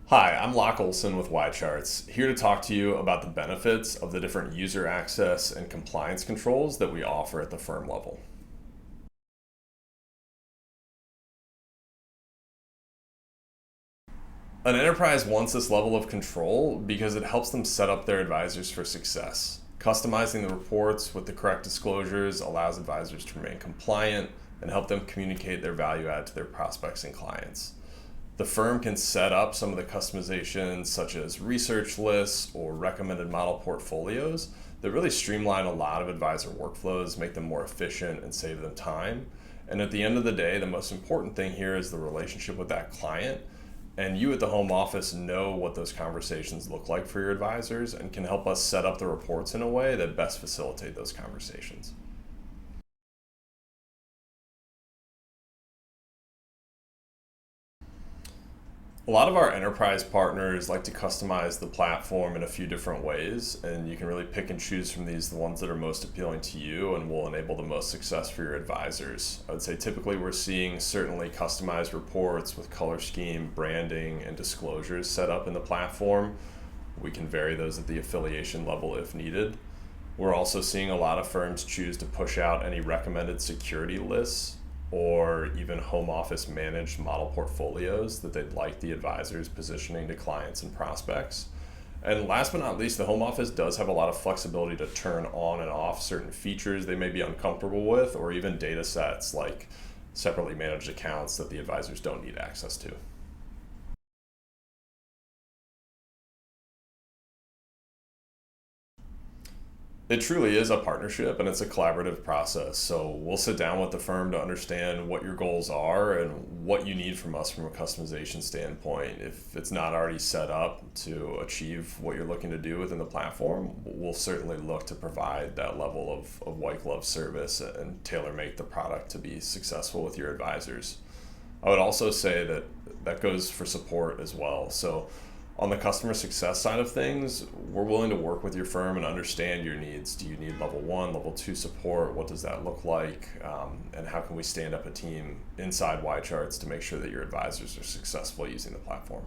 Hi, I'm Locke Olson with YCharts, here to talk to you about the benefits of the different user access and compliance controls that we offer at the firm level. An enterprise wants this level of control because it helps them set up their advisors for success. Customizing the reports with the correct disclosures allows advisors to remain compliant and help them communicate their value add to their prospects and clients. The firm can set up some of the customizations, such as research lists or recommended model portfolios, that really streamline a lot of advisor workflows, make them more efficient, and save them time. And at the end of the day, the most important thing here is the relationship with that client. And you at the home office know what those conversations look like for your advisors and can help us set up the reports in a way that best facilitate those conversations. A lot of our enterprise partners like to customize the platform in a few different ways, and you can really pick and choose from these the ones that are most appealing to you and will enable the most success for your advisors. I would say typically we're seeing certainly customized reports with color scheme, branding, and disclosures set up in the platform. We can vary those at the affiliation level if needed. We're also seeing a lot of firms choose to push out any recommended security lists or even home office managed model portfolios that they'd like the advisors positioning to clients and prospects. And last but not least, the home office does have a lot of flexibility to turn on and off certain features they may be uncomfortable with, or even data sets like separately managed accounts that the advisors don't need access to. It truly is a partnership and it's a collaborative process. So we'll sit down with the firm to understand what your goals are and what you need from us from a customization standpoint. If it's not already set up to achieve what you're looking to do within the platform, we'll certainly look to provide that level of white glove service and tailor make the product to be successful with your advisors. I would also say that that goes for support as well. So on the customer success side of things, we're willing to work with your firm and understand your needs. Do you need level one, level two support? What does that look like? And how can we stand up a team inside YCharts to make sure that your advisors are successful using the platform?